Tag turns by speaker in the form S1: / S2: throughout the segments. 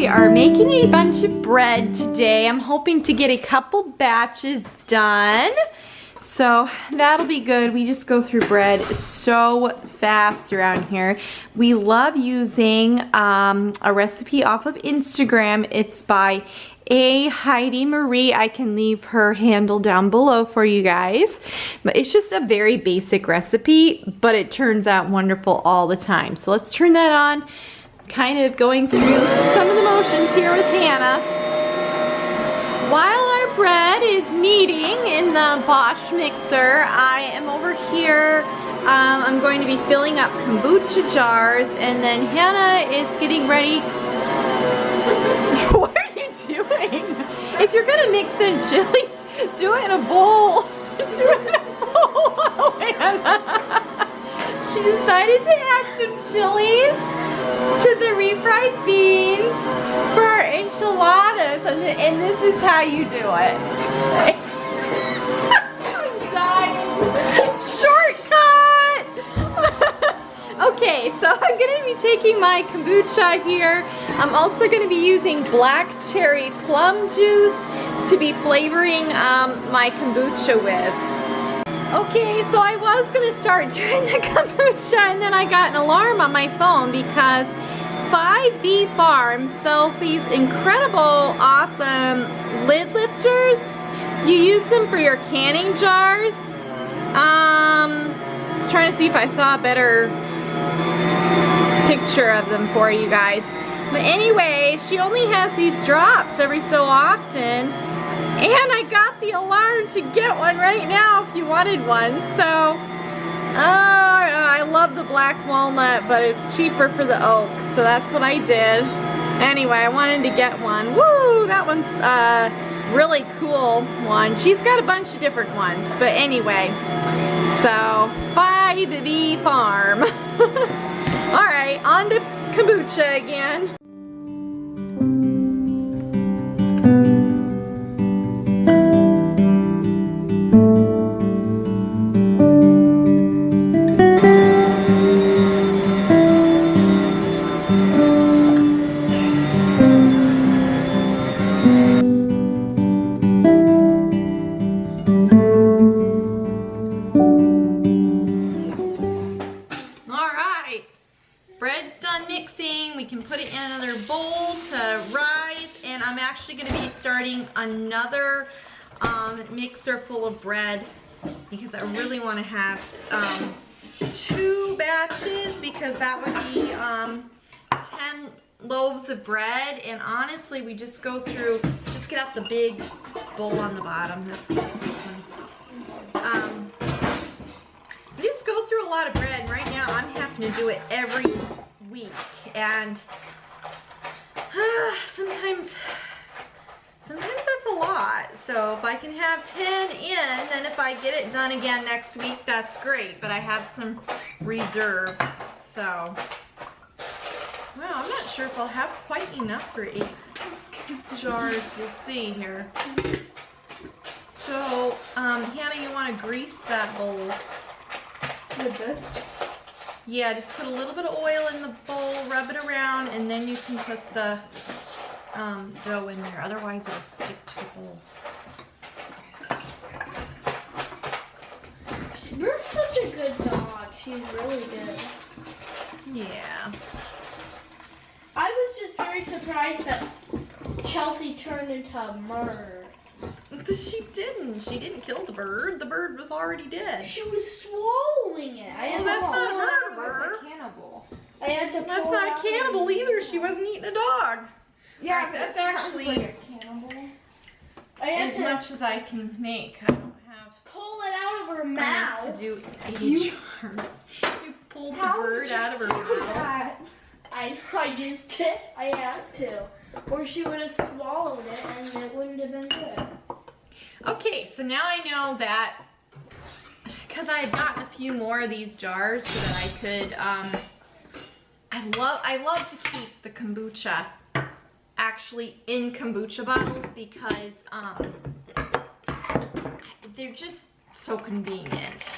S1: we are making a bunch of bread today. I'm hoping to get a couple batches done. So that'll be good. We just go through bread so fast around here. We love using a recipe off of Instagram. It's by Heidi Marie. I can leave her handle down below for you guys. But it's just a very basic recipe, but it turns out wonderful all the time. So let's turn that on. Kind of going through some of the motions here with Hannah. While our bread is kneading in the Bosch mixer, I am over here. I'm going to be filling up kombucha jars, and then Hannah is getting ready. What are you doing? If you're gonna mix in chilies, do it in a bowl. Do it in a bowl, oh, Hannah. She decided to add some chilies to the refried beans for our enchiladas, and this is how you do it. I'm dying. Shortcut! Okay, so I'm going to be taking my kombucha here. I'm also going to be using black cherry plum juice to be flavoring my kombucha with. Okay, so I was going to start doing the kombucha, and then I got an alarm on my phone because 5V Farms sells these incredible, awesome lid lifters. You use them for your canning jars. Just trying to see if I saw a better picture of them for you guys. But anyway, she only has these drops every so often. And I got the alarm to get one right now if you wanted one. So, I love the black walnut, but it's cheaper for the oak. So that's what I did. Anyway, I wanted to get one. Woo! That one's a really cool one. She's got a bunch of different ones. But anyway, so 5V Farm. Alright, on to kombucha again. Bread's done mixing. We can put it in another bowl to rise, and I'm actually going to be starting another mixer full of bread because I really want to have 2 batches, because that would be 10 loaves of bread. And honestly, we just go through, just get out the big bowl on the bottom. Let's see if this one. We just go through a lot of bread, and right now I'm having to do it every week, and sometimes that's a lot. So if I can have 10 in, then if I get it done again next week, that's great, but I have some reserve. So, well, I'm not sure if I'll have quite enough for 8 jars. We'll see here. So, Hannah, you want to grease that bowl with this? Yeah, just put a little bit of oil in the bowl, rub it around, and then you can put the dough in there. Otherwise, it'll stick to the bowl.
S2: You're such a good dog. She's really good.
S1: Yeah.
S2: I was just very surprised that Chelsea turned into a murder.
S1: She didn't kill the bird. The bird was already dead.
S2: She was swallowing it.
S1: Well, that's not a murderer.
S3: That's a cannibal.
S2: I had to
S1: That's not a cannibal either. She wasn't eating a dog.
S3: Yeah,
S1: Right,
S3: but
S1: that's
S3: actually
S1: actually
S3: like a cannibal.
S2: I had
S1: as
S2: to
S1: much as I can make. I don't have
S2: pull it out of her
S1: enough
S2: mouth.
S1: to do 80 jars. You pulled the bird out of her mouth.
S2: I just did. I had to. Or she would have swallowed it and it wouldn't have been good.
S1: Okay, so now I know that, because I had gotten a few more of these jars so that I could, I love to keep the kombucha actually in kombucha bottles because they're just so convenient.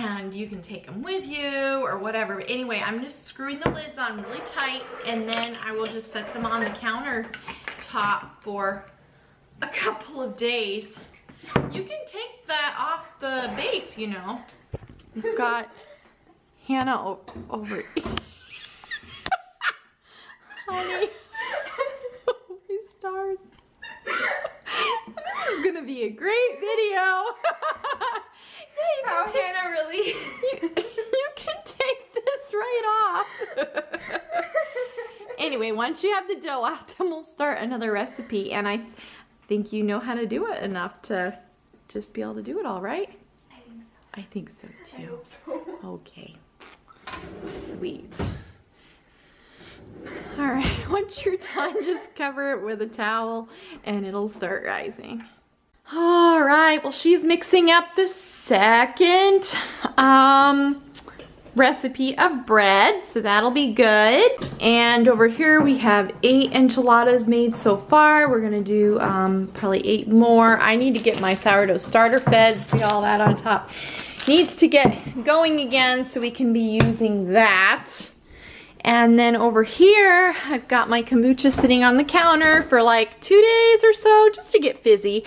S1: and you can take them with you or whatever. But anyway, I'm just screwing the lids on really tight, and then I will just set them on the countertop for a couple of days. You can take that off the base, you know. We've got Hannah over. Honey, my stars. This is gonna be a great video.
S2: How can I really?
S1: You can take this right off. Anyway, once you have the dough out, then we'll start another recipe. And I think you know how to do it enough to just be able to do it all, right?
S2: I think so.
S1: I think so too.
S2: I hope so.
S1: Okay. Sweet. All right, once you're done, just cover it with a towel and it'll start rising. All right, well, she's mixing up the second recipe of bread, so that'll be good. And over here we have 8 enchiladas made so far. We're gonna do probably 8 more. I need to get my sourdough starter fed. See all that on top needs to get going again so we can be using that. And then over here, I've got my kombucha sitting on the counter for like 2 days or so, just to get fizzy.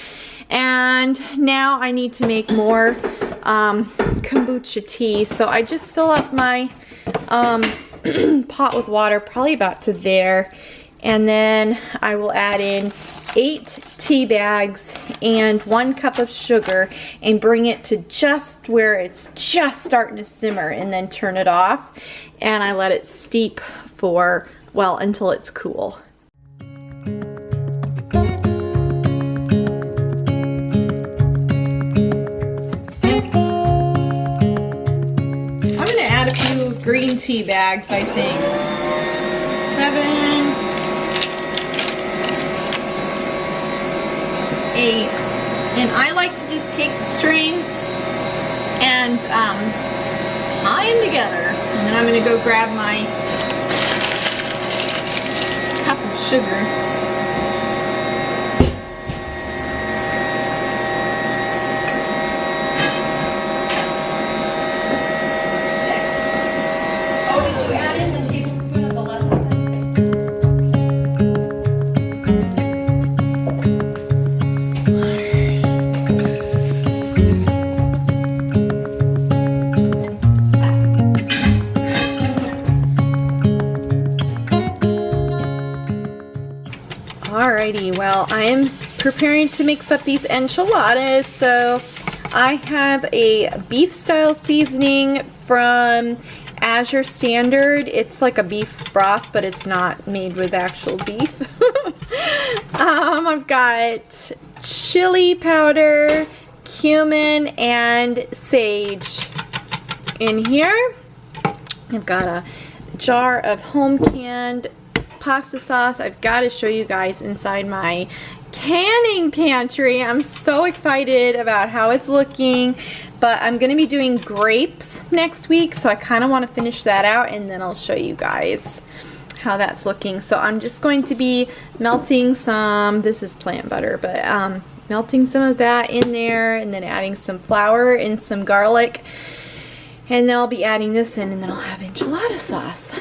S1: And now I need to make more kombucha tea. So I just fill up my pot with water, probably about to there. And then I will add in 8 tea bags and 1 cup of sugar and bring it to just where it's just starting to simmer, and then turn it off. And I let it steep for, well, until it's cool. I'm gonna add a few green tea bags, I think. 7, 8, and I like to just take the strings and tie them together. And then I'm gonna go grab my cup of sugar. Alrighty, well, I am preparing to mix up these enchiladas. So I have a beef style seasoning from Azure Standard. It's like a beef broth, but it's not made with actual beef. I've got chili powder, cumin, and sage in here. I've got a jar of home canned pasta sauce. I've got to show you guys inside my canning pantry. I'm so excited about how it's looking, but I'm going to be doing grapes next week, so I kind of want to finish that out, and then I'll show you guys how that's looking. So I'm just going to be melting some, this is plant butter, but melting some of that in there, and then adding some flour and some garlic, and then I'll be adding this in, and then I'll have enchilada sauce.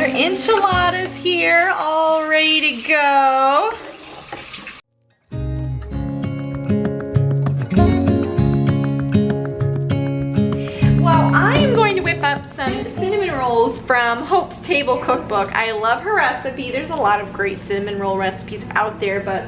S1: Enchiladas here, all ready to go. Well, I am going to whip up some cinnamon rolls from Hope's Table Cookbook. I love her recipe. There's a lot of great cinnamon roll recipes out there, but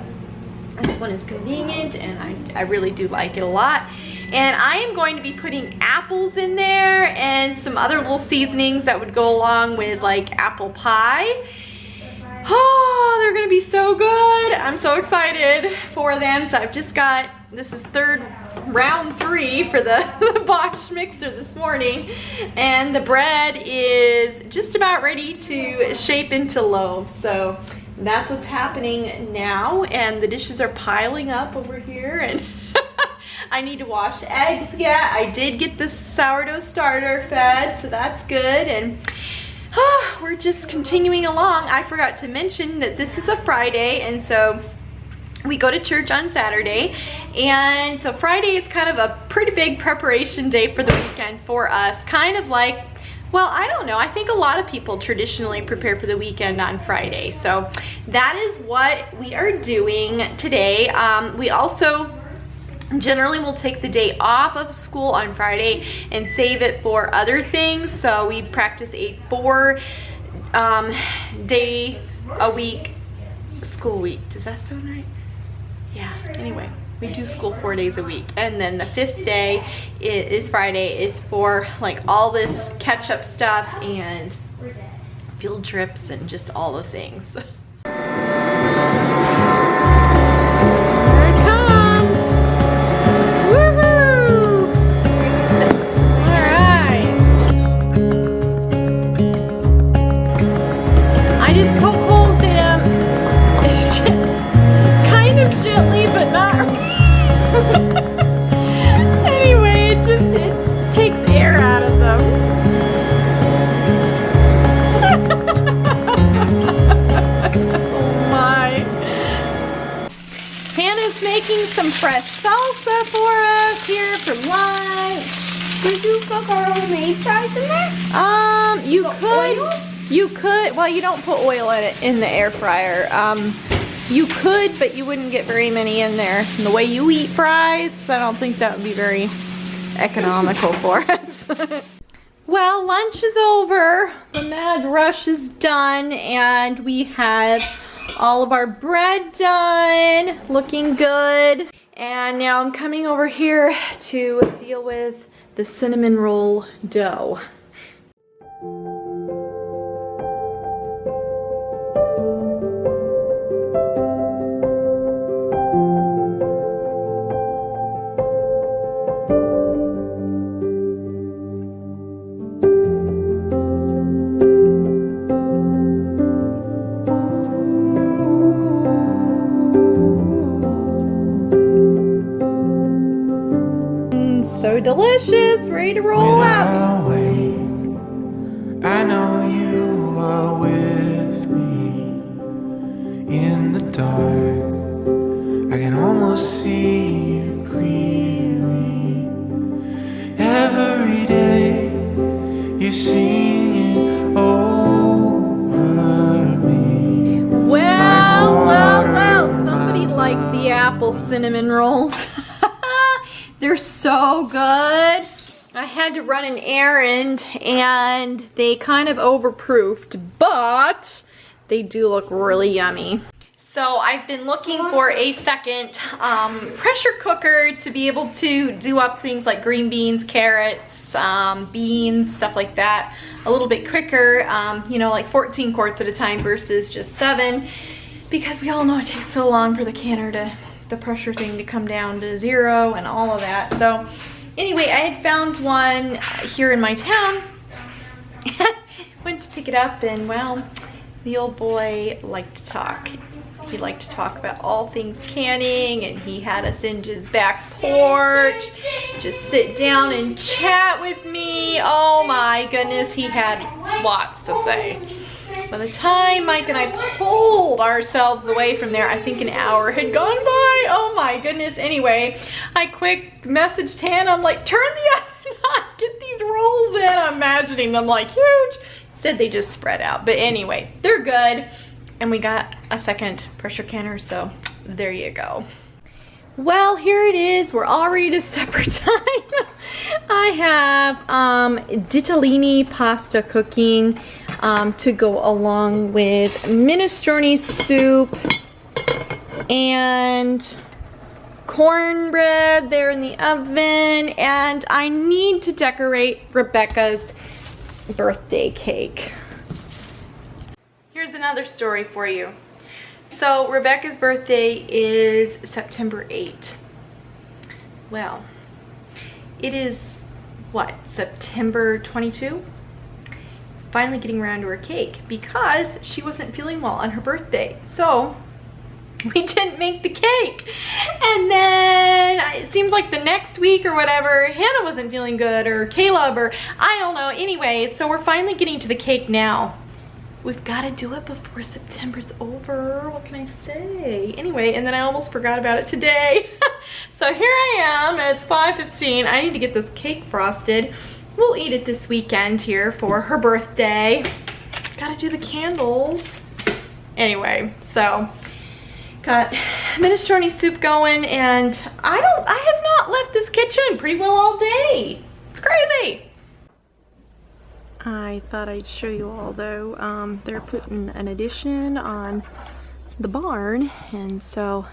S1: this one is convenient, and I really do like it a lot. And I am going to be putting apples in there and some other little seasonings that would go along with like apple pie. Oh, they're gonna be so good. I'm so excited for them. So I've just got This is round 3 for the box mixer this morning, and the bread is just about ready to shape into loaves. So that's what's happening now, and the dishes are piling up over here, and I need to wash eggs yet. I did get the sourdough starter fed, so that's good, and we're just continuing along. I forgot to mention that this is a Friday, and so we go to church on Saturday, and so Friday is kind of a pretty big preparation day for the weekend for us. Kind of like, well, I don't know, I think a lot of people traditionally prepare for the weekend on Friday. So that is what we are doing today. We also generally will take the day off of school on Friday and save it for other things. So we practice a 4-day a week school week. Does that sound right? Yeah, anyway, we do school 4 days a week, and then the 5th day is Friday. It's for like all this catch-up stuff and field trips and just all the things. Here it comes! Woohoo! All right. I just poke holes in them. Kind of gently, but not. Anyway, it takes air out of them. Oh my. Hannah's making some fresh salsa for us here for lunch.
S2: Did you cook our homemade fries in there?
S1: You could, well, you don't put oil in it in the air fryer. You could, but you wouldn't get very many in there. And the way you eat fries, I don't think that would be very economical for us. Well, lunch is over. The mad rush is done, and we have all of our bread done, looking good. And now I'm coming over here to deal with the cinnamon roll dough. So delicious, ready to roll out.
S3: I know you are with me in the dark. I can almost see you clearly. Every day you're singing over me.
S1: Well, somebody liked the apple cinnamon rolls. They're so good. I had to run an errand and they kind of overproofed, but they do look really yummy. So I've been looking for a second pressure cooker to be able to do up things like green beans, carrots, beans, stuff like that a little bit quicker, you know, like 14 quarts at a time versus just 7, because we all know it takes so long for the canner to, the pressure thing to come down to 0 and all of that. So anyway, I had found one here in my town. Went to pick it up, and well, the old boy liked to talk. He liked to talk about all things canning, and he had us in his back porch, just sit down and chat with me. Oh my goodness, he had lots to say. By the time Mike and I pulled ourselves away from there, I think an hour had gone by. Oh my goodness. Anyway, I quick messaged Hannah. I'm like, turn the oven on, get these rolls in. I'm imagining them like huge. Said they just spread out. But anyway, they're good. And we got a second pressure canner, so there you go. Well, here it is. We're all ready to supper time. I have ditalini pasta cooking to go along with minestrone soup and cornbread there in the oven, and I need to decorate Rebecca's birthday cake. Here's another story for you. So Rebecca's birthday is September 8th. Well, it is, what, September 22? Finally getting around to her cake because she wasn't feeling well on her birthday. So we didn't make the cake. And then it seems like the next week or whatever, Hannah wasn't feeling good, or Caleb, or I don't know. Anyway, so we're finally getting to the cake now. We've got to do it before September's over. What can I say? Anyway, and then I almost forgot about it today. So here I am, it's 5:15. I need to get this cake frosted. We'll eat it this weekend here for her birthday. Gotta do the candles. Anyway, so got minestrone soup going, and I have not left this kitchen pretty well all day. It's crazy. I thought I'd show you all though. They're putting an addition on the barn, and so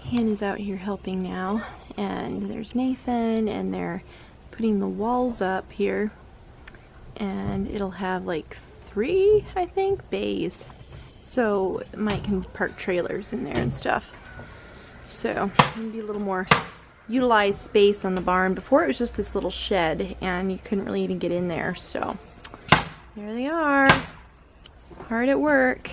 S1: Hannah's out here helping now, and there's Nathan, and they're putting the walls up here, and it'll have like 3, I think, bays, so Mike can park trailers in there and stuff. So maybe a little more utilized space on the barn. Before it was just this little shed and you couldn't really even get in there, so there they are, hard at work.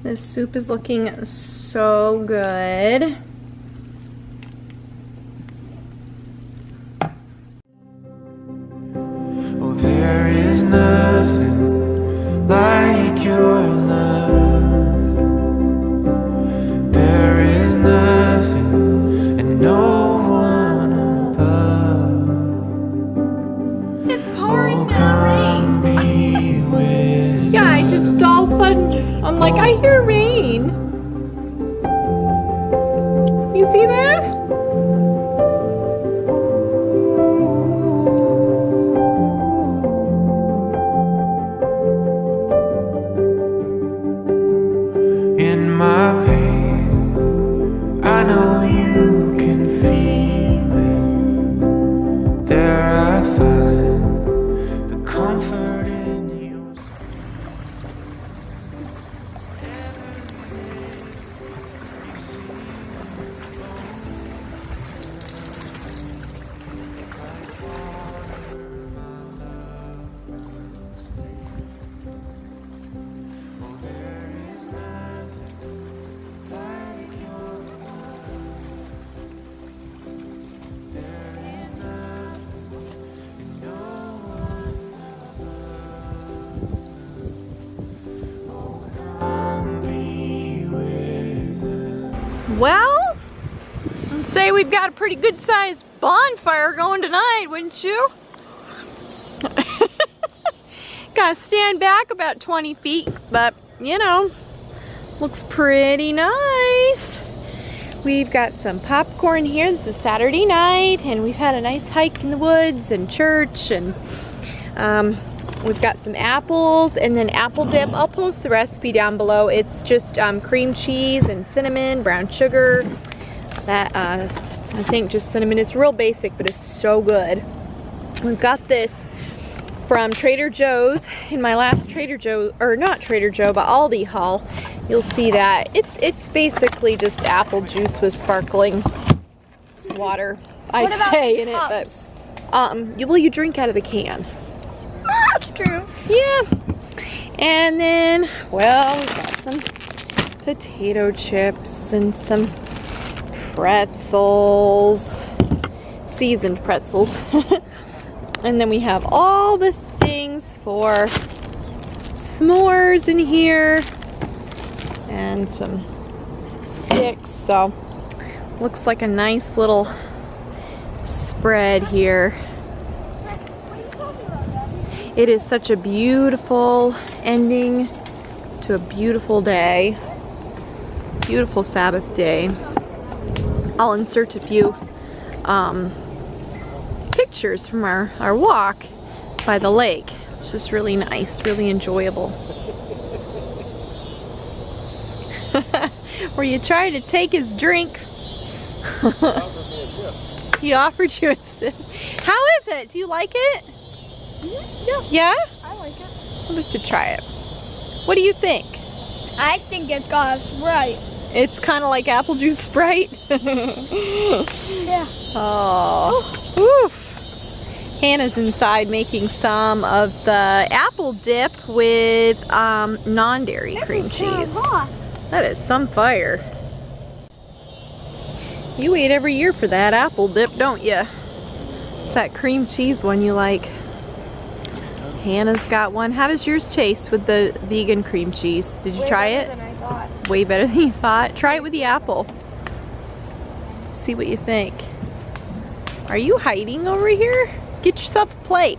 S1: This soup is looking so good.
S3: Oh, there is nothing like your love. There is nothing and no one above.
S1: It's pouring
S3: Oh,
S1: down
S3: come be with
S1: Yeah, I just all of a sudden, I'm like, I hear rain. You see that?
S3: in my pain. I know you can feel it. There I find the comfort in you.
S1: Well, I'd say we've got a pretty good sized bonfire going tonight, wouldn't you? Gotta stand back about 20 feet, but you know, looks pretty nice. We've got some popcorn here. This is Saturday night, and we've had a nice hike in the woods and church, and we've got some apples and then apple dip. I'll post the recipe down below. It's just cream cheese and cinnamon, brown sugar. That I think just cinnamon is real basic, but it's so good. We've got this from Trader Joe's in my last Trader Joe, or not Trader Joe, but Aldi haul. You'll see that it's basically just apple juice with sparkling water, I'd say, in it. But well, you drink out of the can.
S2: That's true.
S1: Yeah. And then, well, we got some potato chips and some pretzels, seasoned pretzels. And then we have all the things for s'mores in here and some sticks. So looks like a nice little spread here. It is such a beautiful ending to a beautiful day, beautiful Sabbath day. I'll insert a few pictures from our walk by the lake. It's just really nice, really enjoyable. Were you trying to take his drink? He offered you a sip. How is it? Do you like it? Yeah?
S2: I like it.
S1: I'd like to try it. What do you think?
S2: I think it's got a Sprite.
S1: It's kind of like apple juice Sprite.
S2: Yeah.
S1: Oh. Oof. Hannah's inside making some of the apple dip with non-dairy cream cheese. That is some fire. You wait every year for that apple dip, don't you? It's that cream cheese one you like. Hannah's got one. How does yours taste with the vegan cream cheese? Did you try it?
S2: Way better than I thought.
S1: Way better than you thought. Try it with the apple. See what you think. Are you hiding over here? Get yourself a plate.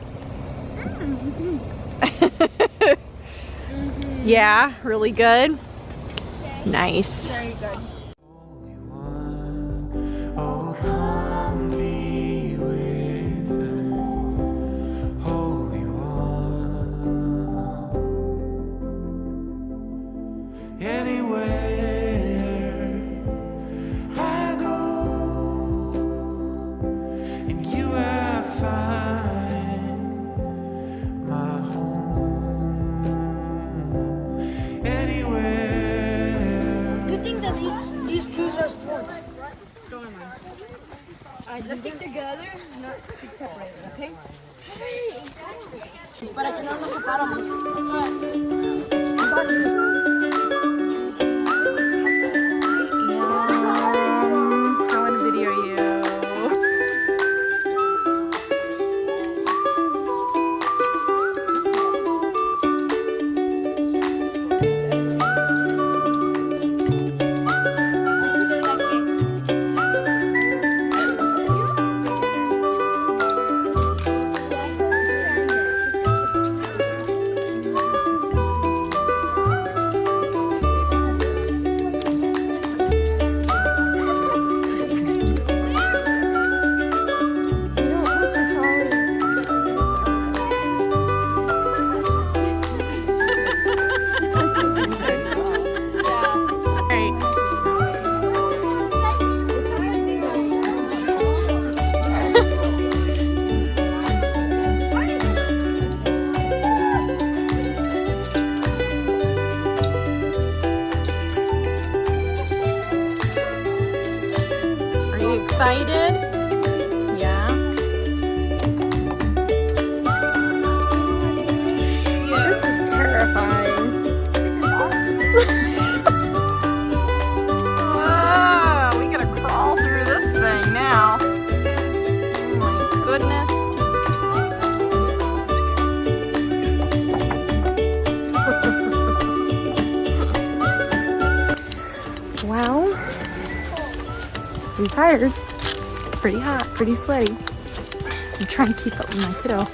S1: Yeah, really good. Nice.
S2: Very good.
S3: Oh, come be with us, Holy One. Anywhere I go, in you I find my home. Anywhere.
S2: Good thing that these shoes are sports. Let's stick together, not stick separated, okay? Para que no nos separamos.
S1: I want to video you. Excited? Yeah. This is terrifying.
S2: This is awesome.
S1: Whoa, we gotta crawl through this thing now. Oh my goodness. Well, I'm tired. Pretty hot, pretty sweaty. I'm trying to keep up with my kiddo.